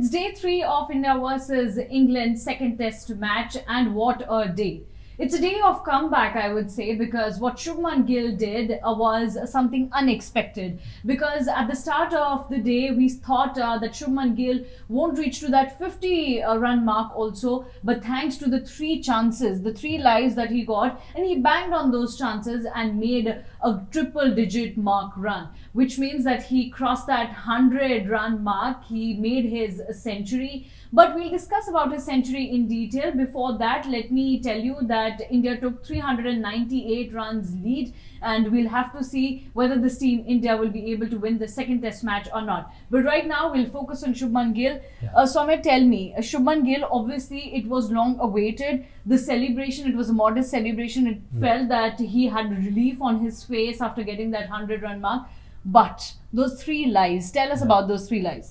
It's day 3 of India versus England second test match, and what a day. It's a day of comeback, I would say, because what Shubman Gill did was something unexpected. Because at the start of the day, we thought that Shubman Gill won't reach to that 50 run mark also, but thanks to the 3 chances, the 3 lives that he got, and he banged on those chances and made a triple digit mark run, which means that he crossed that 100 run mark. He made his century. But we'll discuss about his century in detail. Before that, let me tell you that India took 398 runs lead, and we'll have to see whether this team India will be able to win the second test match or not. But right now, we'll focus on Shubman Gill. Soumya, tell me, Shubman Gill, obviously, it was long awaited. The celebration, it was a modest celebration. It felt that he had relief on his face after getting that 100 run mark. But those 3 lives, tell us about those 3 lives.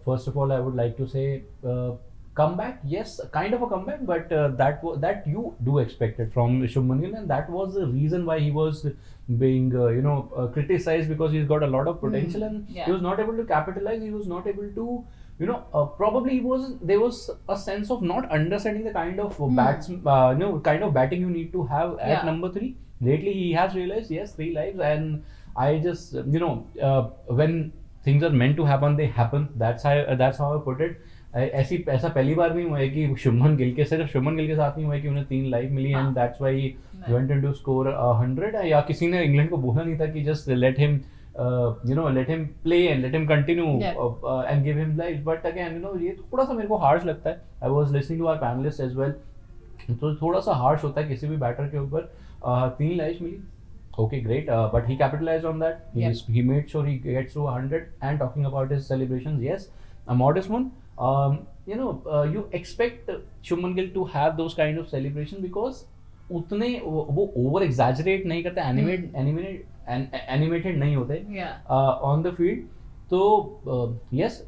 First of all, I would like to say comeback, yes, kind of a comeback, but that you do expect it from Shubman Gill, and that was the reason why he was being criticized, because he's got a lot of potential and he was not able to capitalize. He was not able to probably there was a sense of not understanding the kind of kind of batting you need to have at number 3. Lately he has realized, yes, 3 lives, and I just when things are meant to happen, they happen. That's how I put it. ऐसा पहली बार नहीं हुआ है कि शुभमन गिल के साथ नहीं हुआ है कि उन्हें 3 लाइव मिली, and that's why he went into score 100. या किसी ने इंग्लैंड को बोला नहीं था कि just let him play and let him continue and give him lives. But again, ये थोड़ा सा मेरे को हार्श लगता है. I was listening to our panelists as well. तो थोड़ा सा हार्श होता है किसी भी बैटर के ऊपर. 3 लाइव्स मिली. Okay, great. But he capitalized on that. He made sure he gets to 100. And talking about his celebrations, yes, a modest one. You expect Shubman Gill to have those kind of celebration because उतने वो over exaggerate नहीं करते, animated नहीं होते on the field. So yes,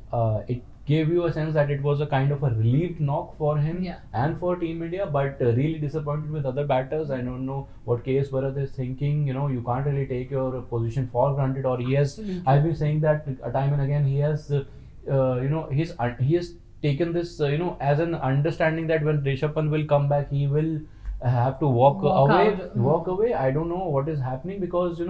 it gave you a sense that it was a kind of a relieved knock for him and for Team India, but really disappointed with other batters. I don't know what K.S. Bharat is thinking. You can't really take your position for granted, or he has. I've been saying that time and again. He has, he has taken this, as an understanding that when Rishabh Pant will come back, he will have to walk away. I don't know what is happening, because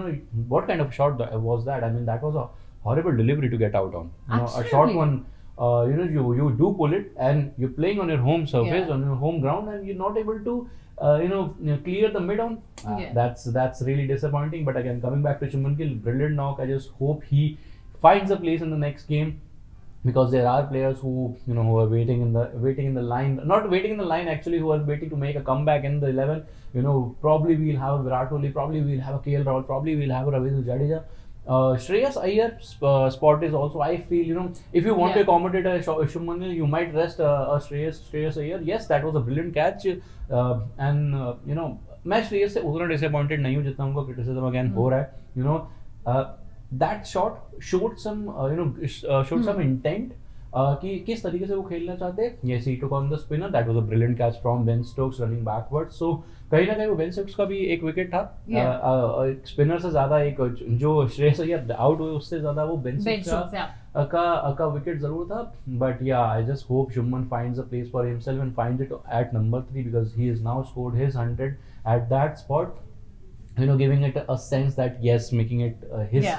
what kind of shot was that? I mean, that was a horrible delivery to get out on. A short one. You do pull it, and you're playing on your home surface, on your home ground, and you're not able to clear the mid on. That's really disappointing. But again, coming back to Shubman Gill, brilliant knock. I just hope he finds a place in the next game, because there are players who who are waiting in the line, not waiting in the line actually, who are waiting to make a comeback in the 11. Probably we'll have a Virat Kohli, probably we'll have a KL Rahul, probably we'll have a Ravindra Jadeja. Shreyas Iyer spot is also, I feel, if you want to accommodate a Shubman Gill, you might rest a Shreyas Iyer. Yes, that was a brilliant catch, and मैं श्रेयस से उतना disappointed नहीं हूँ जितना उनको criticism again हो रहा है. That shot showed some intent कि किस तरीके से वो खेलना चाहते हैं. Yes, he took on the spinner. That was a brilliant catch from Ben Stokes running backwards. So कहीं ना कहीं वो Ben Stokes का भी एक विकेट था. स्पिनर से ज्यादा एक जो श्रेयस अय्यर आउट हुए उससे ज्यादा वो Ben Stokes का विकेट जरूर था. But yeah, I just hope Shubman finds a place for himself and finds it at number 3, because he has now scored his 100 at that spot. Giving it a sense that yes, making it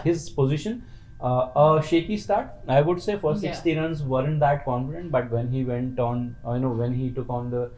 his position. A shaky start, I would say. For 60 runs, weren't that confident, but when he went on, when he took on the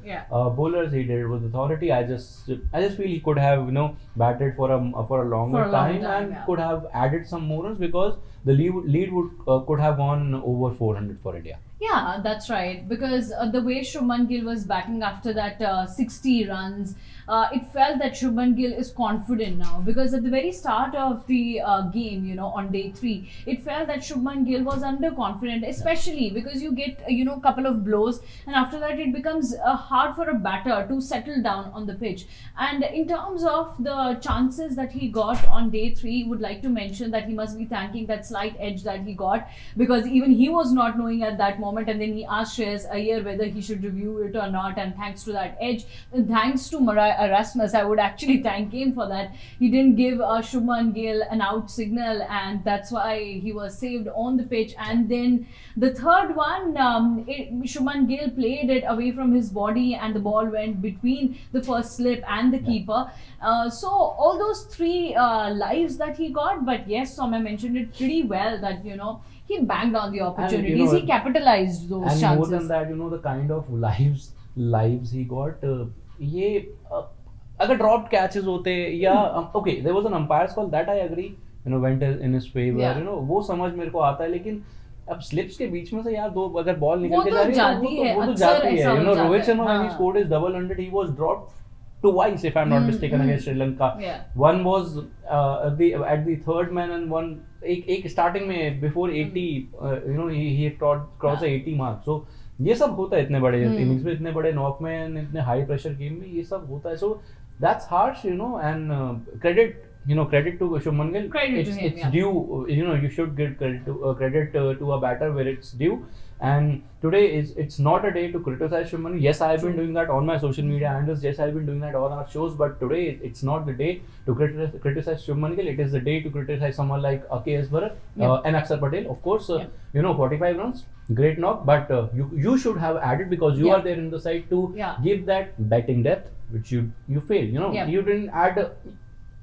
bowlers, he did it with authority. I just feel he could have batted for a longer time and could have added some more runs, because the lead would could have gone over 400 for India. Yeah, that's right. Because the way Shubman Gill was batting after that 60 runs, it felt that Shubman Gill is confident now. Because at the very start of the game, on day 3, it felt that Shubman Gill was underconfident, especially because you get, a couple of blows, and after that it becomes hard for a batter to settle down on the pitch. And in terms of the chances that he got on day 3, would like to mention that he must be thanking that slight edge that he got, because even he was not knowing at that moment, and then he asked Shreyas Iyer whether he should review it or not, and thanks to that edge, and thanks to Mariah Erasmus, I would actually thank him for that. He didn't give Shubman Gill an out signal, and that's why he was saved on the pitch. And then the third one, Shubman Gill played it away from his body, and the ball went between the first slip and the keeper. So all those three lives that he got, but yes, Soumya mentioned it pretty well that he banged on the opportunities, he capitalized those and chances. More than that, the kind of lives he got. ये अगर dropped catches होते या okay, there was an umpire's call that I agree, went in his favor, वो समझ मेरे को आता है, लेकिन अब स्लिप्स के बीच में से यार दो अगर बॉल निकल के जा रही है वो तो जाती है. Rohit Sharma when he scored his double hundred, he was dropped twice if I'm not mistaken against Sri Lanka. One was at the third man, and one एक starting में before 80 he had crossed the 80 mark. So ये सब होता है इतने बड़े innings में, इतने बड़े नॉक में, इतने हाई प्रेशर गेम में ये सब होता है. So that's harsh, and credit to Shubman Gill. It's due. You should give credit to a batter where it's due. And today it's not a day to criticize Shubman Gill. Yes, I've been doing that on my social media handles. Yes, I've been doing that on our shows. But today it's not the day to criticize Shubman Gill. It is the day to criticize someone like A.K.S. Bharat and Akshar Patel. Of course, 45 runs, great knock. But you should have added, because you are there in the side, to give that batting depth, which you failed. You didn't add.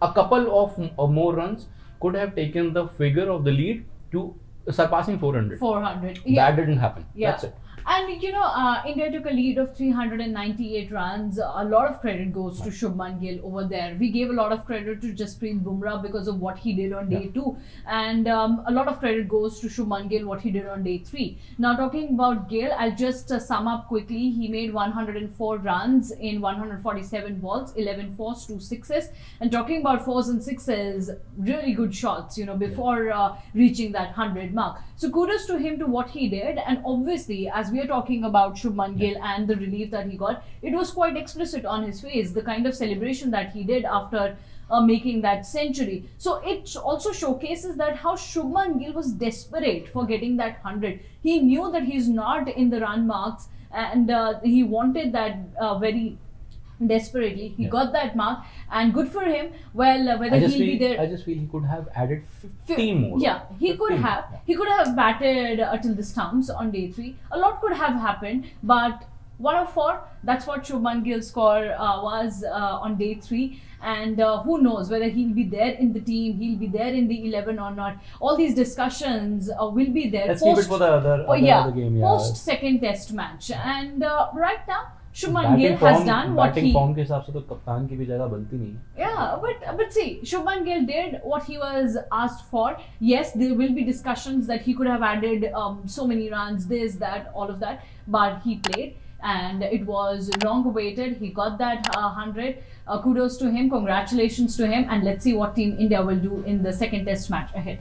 A couple of more runs could have taken the figure of the lead to surpassing 400. 400. That didn't happen. That's it. And India took a lead of 398 runs. A lot of credit goes to Shubman Gill over there. We gave a lot of credit to Jasprit Bumrah because of what he did on day 2. And a lot of credit goes to Shubman Gill, what he did on day 3. Now talking about Gill, I'll just sum up quickly. He made 104 runs in 147 balls, 11 fours, 2 sixes. And talking about 4s and 6s, really good shots, before reaching that 100 mark. So kudos to him to what he did. And obviously, as we are talking about Shubman Gill and the relief that he got, it was quite explicit on his face, the kind of celebration that he did after making that century. So it also showcases that how Shubman Gill was desperate for getting that 100. He knew that he's not in the run marks, and he wanted that very desperately. He got that mark, and good for him. Well, whether he'll be there, I just feel he could have added 15 more. Yeah, he could have. He could have batted till the stumps on day 3. A lot could have happened, but 104, that's what Shubman Gill's score was on day 3. And who knows whether he'll be there in the team, he'll be there in the 11 or not. All these discussions will be there. Let's keep it for the other game. Post second test match. And right now, Shubman Gill has done what he... Batting form के हिसाब से तो कप्तान की भी जगह बनती नहीं है. Yeah, but see, Shubman Gill did what he was asked for. Yes, there will be discussions that he could have added so many runs, this, that, all of that. But he played, and it was long awaited. He got that 100. Kudos to him, congratulations to him, and let's see what Team India will do in the second test match ahead.